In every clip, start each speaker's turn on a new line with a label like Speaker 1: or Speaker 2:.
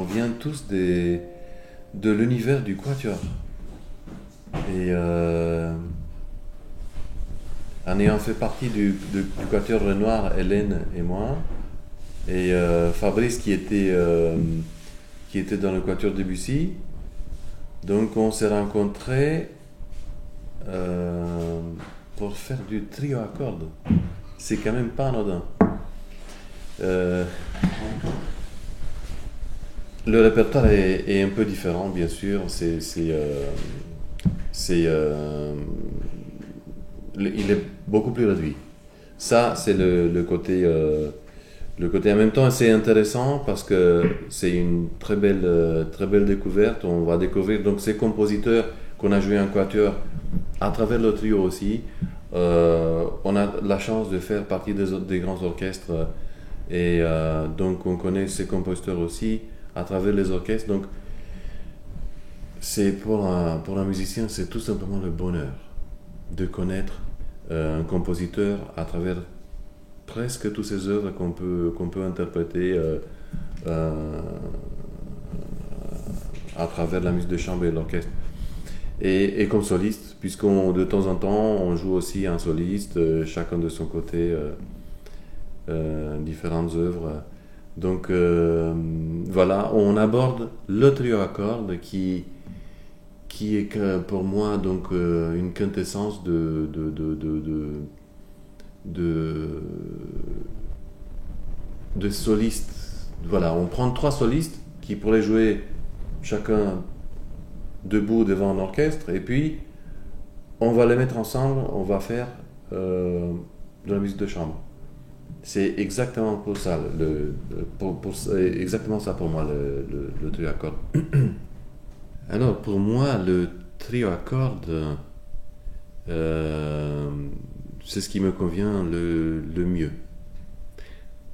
Speaker 1: vient tous de l'univers du quatuor. Et en ayant fait partie du quatuor Renoir, Hélène et moi, et Fabrice qui était dans le quatuor Debussy, donc on s'est rencontrés pour faire du trio à cordes. C'est quand même pas anodin. Le répertoire est un peu différent, bien sûr. Il est beaucoup plus réduit. Ça, c'est le côté. Le côté en même temps, c'est intéressant parce que c'est une très belle découverte. On va découvrir donc ces compositeurs qu'on a joués en quatuor à travers le trio aussi. On a la chance de faire partie des grands orchestres et donc on connaît ces compositeurs aussi à travers les orchestres. Donc c'est pour un musicien, c'est tout simplement le bonheur de connaître un compositeur à travers presque toutes ces œuvres qu'on peut interpréter à travers la musique de chambre et l'orchestre. Et comme soliste, puisqu'on de temps en temps on joue aussi un soliste, chacun de son côté, différentes œuvres. Donc voilà, on aborde le trio à cordes qui est pour moi donc une quintessence de solistes. Voilà, on prend 3 solistes qui pourraient jouer chacun debout devant un orchestre et puis on va les mettre ensemble, on va faire de la musique de chambre. C'est exactement pour ça, exactement ça pour moi le trio à cordes. Alors pour moi le trio à cordes c'est ce qui me convient le mieux.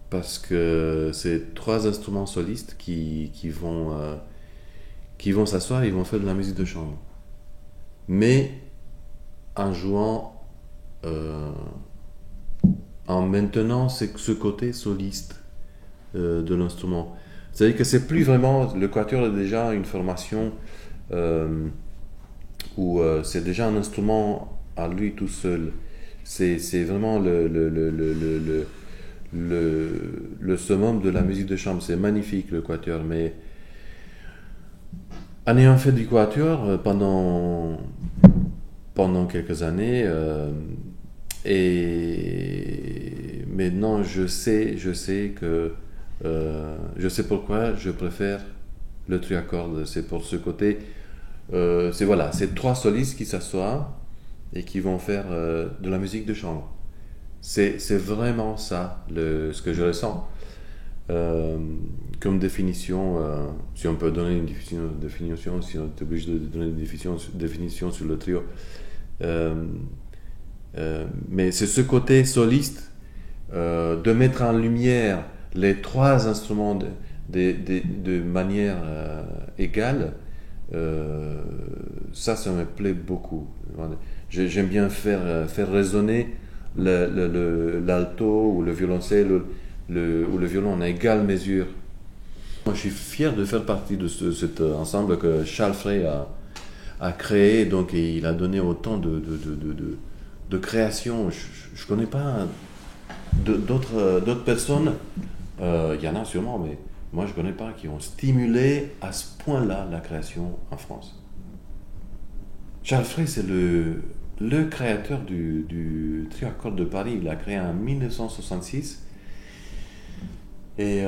Speaker 1: Parce que c'est 3 instruments solistes qui vont s'asseoir et ils vont faire de la musique de chambre. Mais en jouant, en maintenant ce côté soliste de l'instrument. C'est-à-dire que c'est plus vraiment, le quatuor est déjà une formation où c'est déjà un instrument à lui tout seul. C'est vraiment le summum de la musique de chambre. C'est magnifique le quatuor, mais en ayant fait du quatuor pendant quelques années, et maintenant je sais que je sais pourquoi je préfère le trio à cordes. C'est pour ce côté, c'est 3 solistes qui s'assoient et qui vont faire de la musique de chambre. C'est vraiment ça ce que je ressens. Comme définition, si on peut donner une définition, si on est obligé de donner une définition sur le trio. Mais c'est ce côté soliste, de mettre en lumière les 3 instruments de manière égale. Ça me plaît beaucoup. J'aime bien faire résonner l'alto ou le violoncelle ou le violon en égale mesure. Moi, je suis fier de faire partie de cet ensemble que Charles Frey a créé, donc, et il a donné autant de créations. Je ne connais pas d'autres personnes, il y en a sûrement, mais moi je ne connais pas, qui ont stimulé à ce point-là la création en France. Charles Frey, c'est le créateur du trio à cordes de Paris. Il l'a créé en 1966 et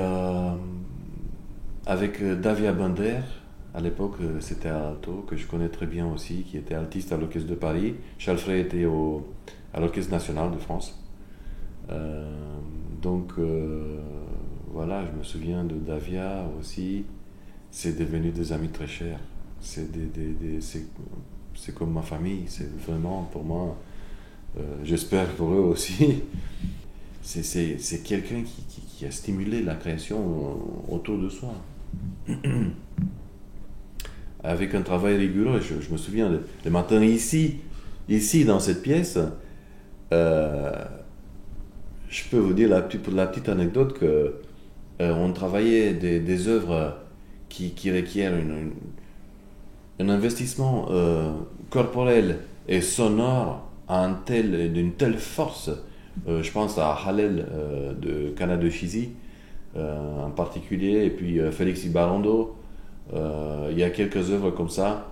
Speaker 1: avec Davia Bender. À l'époque, c'était à alto, que je connais très bien aussi, qui était altiste à l'Orchestre de Paris. Charles Frey était à l'Orchestre national de France. Voilà, je me souviens de Davia aussi. C'est devenu des amis très chers. C'est comme ma famille. C'est vraiment pour moi, j'espère pour eux aussi. C'est quelqu'un qui a stimulé la création autour de soi. Avec un travail rigoureux. Je me souviens le matin ici dans cette pièce, je peux vous dire pour la petite anecdote que on travaillait des œuvres qui requiert un investissement corporel et sonore d'une telle force. Je pense à Hallel de Cana de Chizy en particulier, et puis Félix Ibarrondo. Il y a quelques œuvres comme ça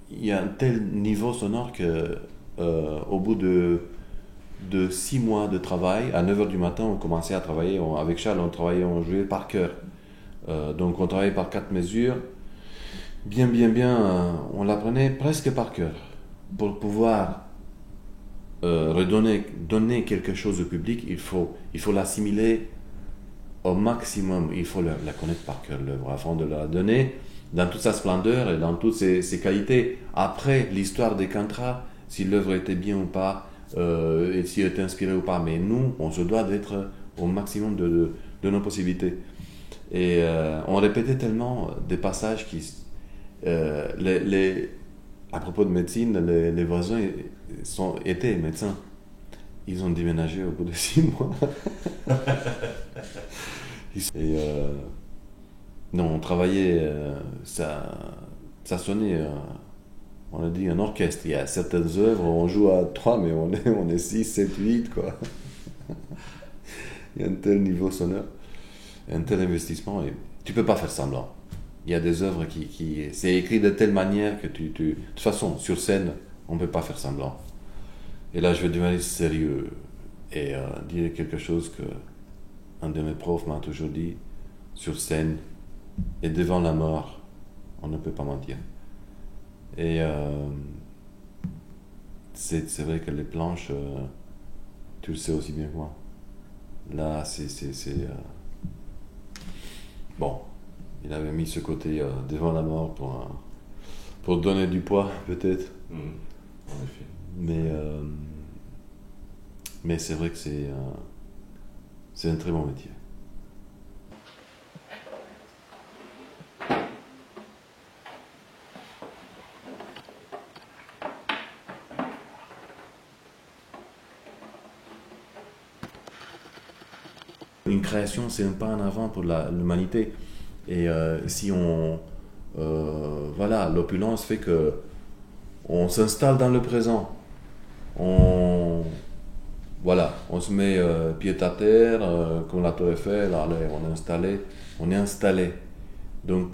Speaker 1: il y a un tel niveau sonore que au bout de 6 mois de travail, à 9h du matin, on commençait à travailler. Avec Charles, on jouait par cœur. Donc on travaillait par 4 mesures. Bien, on l'apprenait presque par cœur. Pour pouvoir donner quelque chose au public, il faut l'assimiler au maximum. Il faut la connaître par cœur, l'œuvre, afin de la donner dans toute sa splendeur et dans toutes ses qualités. Après, l'histoire décantera si l'œuvre était bien ou pas, et si elle était inspirée ou pas. Mais nous, on se doit d'être au maximum de nos possibilités. Et on répétait tellement des passages qui... à propos de médecine, les voisins étaient médecins. Ils ont déménagé au bout de 6 mois. Et non, on travaillait, ça sonnait, on a dit un orchestre. Il y a certaines œuvres, on joue à 3, mais on est 6, 7, 8, quoi. Il y a un tel niveau sonore, un tel investissement, et tu peux pas faire semblant. Il y a des œuvres qui c'est écrit de telle manière que de toute façon, sur scène, on ne peut pas faire semblant. Et là, je vais devenir sérieux et dire quelque chose que un de mes profs m'a toujours dit: sur scène et devant la mort, on ne peut pas mentir. Et c'est vrai que les planches, tu le sais aussi bien que moi. Là, bon. Il avait mis ce côté devant la mort pour donner du poids, peut-être.
Speaker 2: En effet.
Speaker 1: Mais c'est vrai que c'est un très bon métier. Une création, c'est un pas en avant pour l'humanité. Et si l'opulence fait que on s'installe dans le présent, on se met pied à terre, comme la Tour Eiffel, allez, on est installé. Donc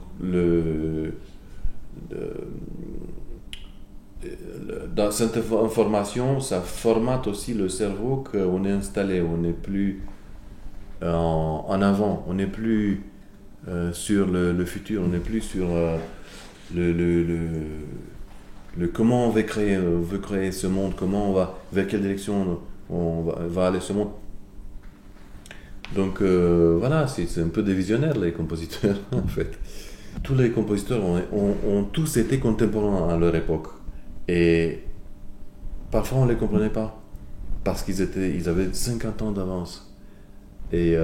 Speaker 1: dans cette information, ça formate aussi le cerveau qu'on est installé, on n'est plus en avant, on n'est plus sur le futur, on n'est plus sur le comment on veut créer ce monde, vers quelle direction on va aller ce monde. Donc c'est un peu des visionnaires, les compositeurs, en fait. Tous les compositeurs ont tous été contemporains à leur époque. Et parfois on ne les comprenait pas, parce qu'ils avaient 50 ans d'avance. Et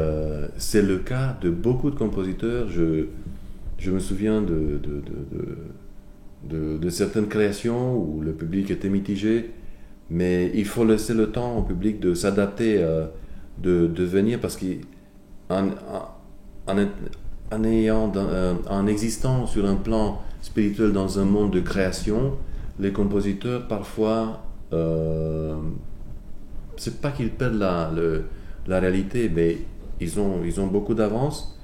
Speaker 1: c'est le cas de beaucoup de compositeurs. Je me souviens de certaines créations où le public était mitigé, mais il faut laisser le temps au public de s'adapter, de venir, parce qu'en existant sur un plan spirituel dans un monde de création, les compositeurs parfois, c'est pas qu'ils perdent la réalité, mais ils ont beaucoup d'avance,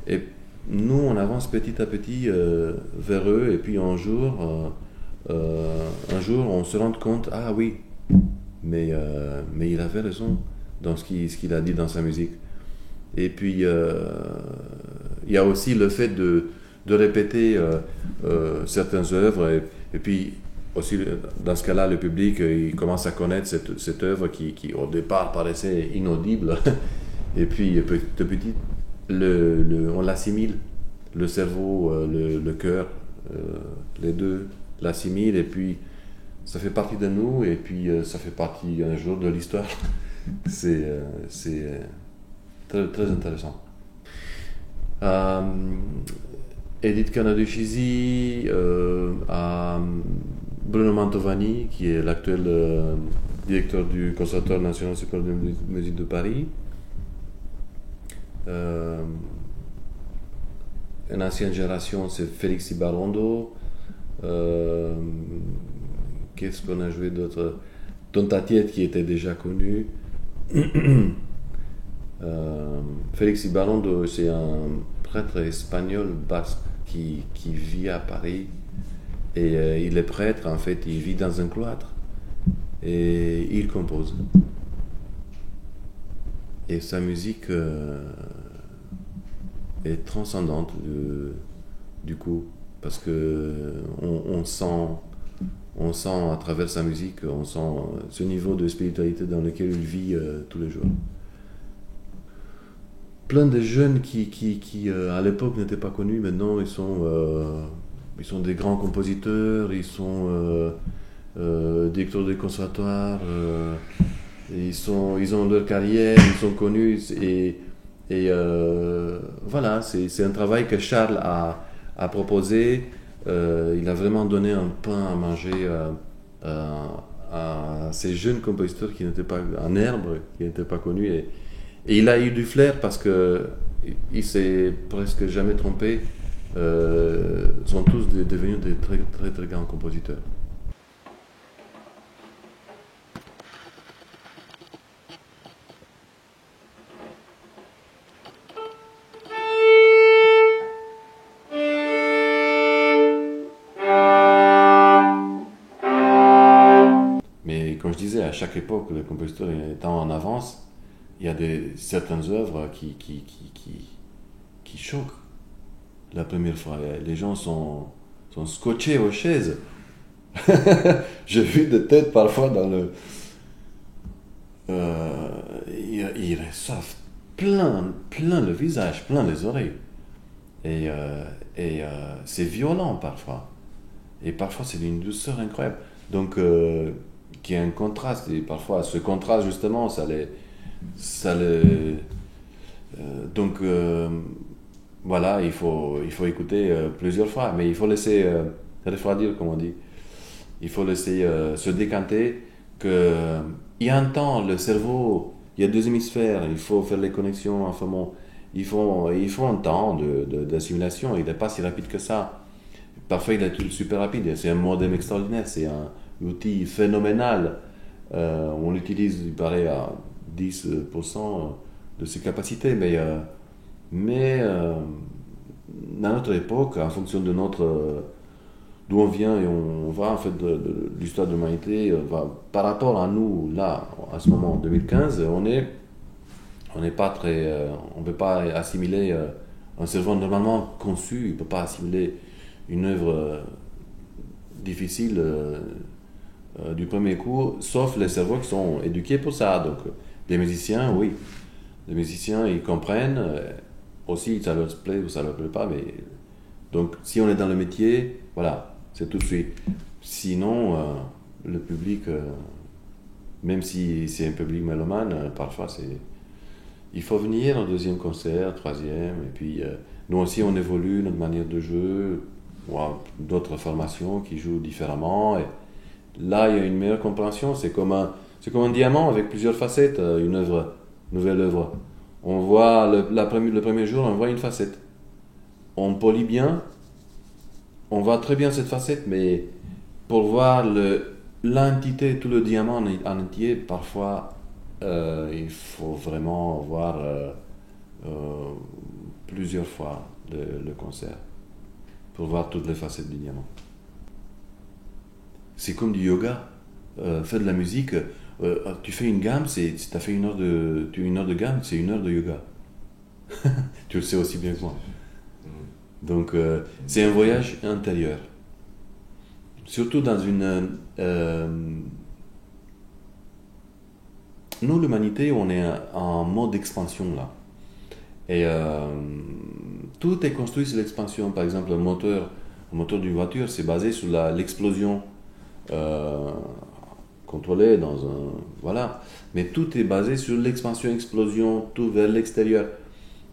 Speaker 1: et nous on avance petit à petit vers eux, et puis un jour on se rend compte, ah oui, mais il avait raison dans ce qu'il a dit dans sa musique. Et puis il y a aussi le fait de répéter certaines œuvres, et puis aussi, dans ce cas-là, le public il commence à connaître cette œuvre qui au départ paraissait inaudible. Et puis, petit à petit, on l'assimile. Le cerveau, le cœur, les deux l'assimilent. Et puis, ça fait partie de nous. Et puis, ça fait partie un jour de l'histoire. C'est très, très intéressant. Edith Cana de Chizy, à Bruno Mantovani, qui est l'actuel directeur du Conservatoire national supérieur de musique de Paris. Euh, une ancienne génération, c'est Félix Ibarondo. Euh, Qu'est-ce qu'on a joué d'autre? Tonta Tiet qui était déjà connu. Félix Ibarondo, c'est un prêtre espagnol basque qui vit à Paris. Et il est prêtre, en fait, il vit dans un cloître. Et il compose. Et sa musique est transcendante, du coup, parce que on sent à travers sa musique, on sent ce niveau de spiritualité dans lequel il vit tous les jours. Plein de jeunes qui à l'époque n'étaient pas connus, maintenant ils sont des grands compositeurs, ils sont directeurs de conservatoire, ils ont leur carrière, ils sont connus voilà, c'est un travail que Charles a proposé. Il a vraiment donné un pain à manger à ces jeunes compositeurs qui n'étaient pas en herbe, qui n'étaient pas connus. Et il a eu du flair parce que il s'est presque jamais trompé. Sont tous devenus des très, très, très grands compositeurs. Mais comme je disais, à chaque époque, le compositeur étant en avance, il y a certaines œuvres qui choquent la première fois. Les gens sont scotchés aux chaises. J'ai vu des têtes parfois dans le. Ils reçoivent plein le visage, plein les oreilles. C'est violent parfois. Et parfois c'est d'une douceur incroyable. Donc, qu'il y a un contraste. Et parfois, ce contraste, justement, ça les. Donc, voilà, il faut écouter plusieurs fois. Mais il faut laisser refroidir, comme on dit. Il faut laisser se décanter. Il y a un temps, le cerveau, il y a deux hémisphères, il faut faire les connexions. Enfin bon, il faut un temps d'assimilation. Il n'est pas si rapide que ça. Parfois, il est super rapide. C'est un modem extraordinaire. C'est un outil phénoménal. On l'utilise, il paraît, à 10% de ses capacités. Mais dans notre époque, en fonction de d'où on vient et on va, en fait, de l'histoire de l'humanité, par rapport à nous, là, à ce moment, en 2015, on n'est pas très. On ne peut pas assimiler. Un cerveau normalement conçu, il ne peut pas assimiler une œuvre difficile du premier coup, sauf les cerveaux qui sont éduqués pour ça. Donc, les musiciens, oui. Les musiciens, ils comprennent. Aussi, ça leur plaît ou ça leur plaît pas. Mais donc, si on est dans le métier, voilà, c'est tout de suite. Sinon, le public, même si c'est un public mélomane, parfois il faut venir au deuxième concert, troisième, et puis nous aussi on évolue notre manière de jouer, ou d'autres formations qui jouent différemment. Et là, il y a une meilleure compréhension. C'est comme un diamant avec plusieurs facettes, nouvelle œuvre. On voit le premier jour, on voit une facette. On polit bien, on voit très bien cette facette, mais pour voir l'entité, tout le diamant en entier, parfois il faut vraiment voir plusieurs fois le concert pour voir toutes les facettes du diamant. C'est comme du yoga. Faire de la musique, tu fais une gamme, tu as fait une heure de gamme, c'est une heure de yoga. Tu le sais aussi bien que moi. Donc, c'est un voyage intérieur. Surtout dans une. Nous, l'humanité, on est en mode expansion là. Et tout est construit sur l'expansion. Par exemple, le moteur d'une voiture, c'est basé sur l'explosion contrôlée dans un. Voilà. Mais tout est basé sur l'expansion-explosion, tout vers l'extérieur.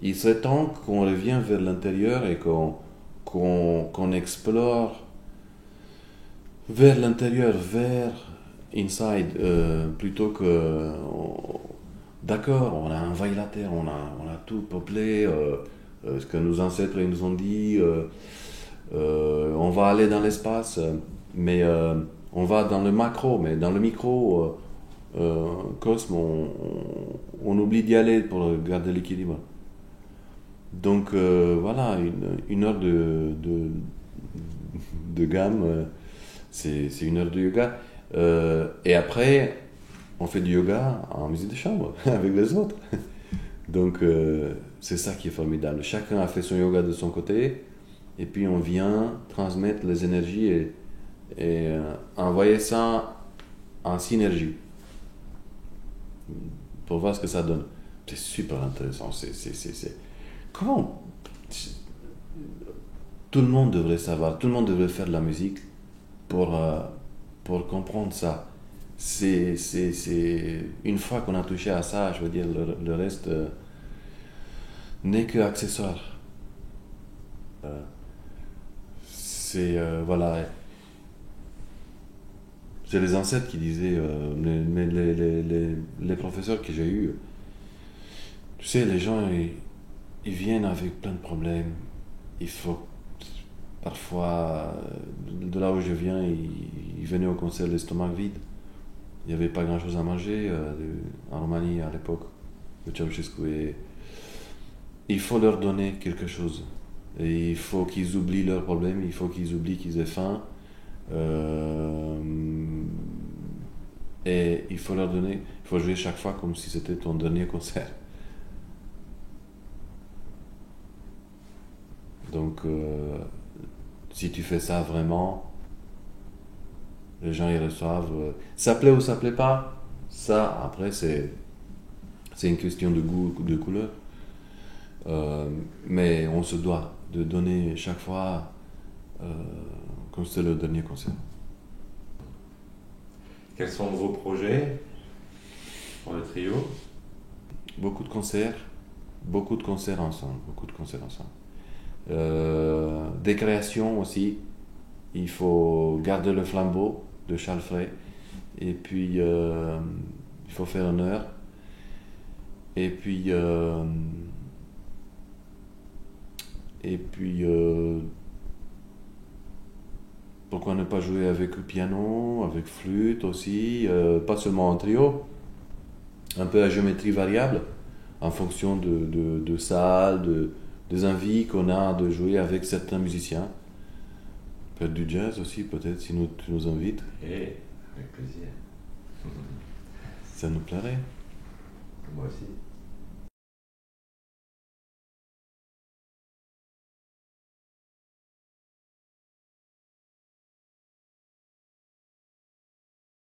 Speaker 1: Il serait temps qu'on revienne vers l'intérieur et qu'on explore vers l'intérieur, vers inside, plutôt que d'accord, on a envahi la Terre, on a tout peuplé, ce que nos ancêtres ils nous ont dit, on va aller dans l'espace, mais on va dans le macro, mais dans le micro, cosme, on oublie d'y aller pour garder l'équilibre. Donc voilà, une heure de gamme, c'est une heure de yoga. Et après, on fait du yoga en musique de chambre avec les autres. Donc c'est ça qui est formidable. Chacun a fait son yoga de son côté, et puis on vient transmettre les énergies et envoyer ça en synergie pour voir ce que ça donne. C'est super intéressant. Comment tout le monde devrait savoir, tout le monde devrait faire de la musique pour, pour comprendre ça. Une fois qu'on a touché à ça, je veux dire, le reste n'est que accessoire. Voilà. C'est les ancêtres qui disaient, les professeurs que j'ai eus, tu sais, les gens, ils viennent avec plein de problèmes. Il faut parfois, de là où je viens, ils venaient au concert l'estomac vide. Il n'y avait pas grand-chose à manger en Roumanie à l'époque de Ceausescu. Et il faut leur donner quelque chose. Et il faut qu'ils oublient leurs problèmes, il faut qu'ils oublient qu'ils aient faim. Et il faut leur donner, il faut jouer chaque fois comme si c'était ton dernier concert. Donc, si tu fais ça vraiment, les gens y reçoivent. Ça plaît ou ça plaît pas, ça, après, c'est une question de goût, de couleur. Mais on se doit de donner chaque fois comme c'est le dernier concert.
Speaker 2: Quels sont vos projets pour le trio?
Speaker 1: Beaucoup de concerts ensemble, beaucoup de concerts ensemble. Des créations aussi. Il faut garder le flambeau de Charles Frey. Et puis, il faut faire honneur. Et puis, pourquoi ne pas jouer avec le piano, avec flûte aussi, pas seulement en trio, un peu à géométrie variable, en fonction de salles, des envies qu'on a de jouer avec certains musiciens. Peut-être du jazz aussi, peut-être, si tu nous invites.
Speaker 2: Et avec plaisir.
Speaker 1: Ça nous plairait.
Speaker 2: Moi aussi.